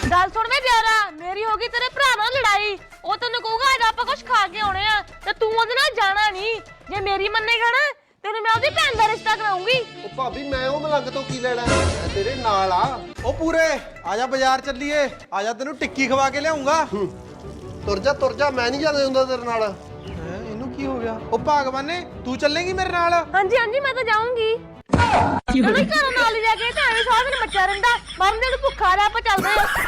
गल सुन वे जरा मेरी होगी तेरे भरा नाल लड़ाई ओ तेन कहूगा आज आप कुछ खा के आने आ ते तू ओदे नाल जाना नहीं जे मेरी मन्नेगा ना तेन मैं ओदी भैन दा रिश्ता कराऊंगी ओ भाभी मैं ओ मलंग तो की लेना मैं तेरे नाल आ ओ पूरे आजा बाजार चलिए आजा तेनू टिक्की खवा के लियाऊंगा तुर जा मैं नहीं जाने हुंदा तेरे नाल ਇਹਨੂੰ ਕੀ ਹੋ ਗਿਆ ਉਹ ਭਾਗਵਾਨੇ ਤੂੰ ਚੱਲੇਂਗੀ ਮੇਰੇ ਨਾਲ हां जी मैं तो जाऊंगी ਉਹਨੂੰ ਘਰੋਂ ਨਾਲ ਹੀ ਲੈ ਕੇ ਤੇ ਐਵੇਂ ਸਾਰਾ ਦਿਨ ਬੱਚਾ ਰਹਿੰਦਾ ਮਰਨ ਦੇ ਨੂੰ ਭੁੱਖਾ ਰਿਹਾ ਆਪਾਂ ਚੱਲਦੇ ਆ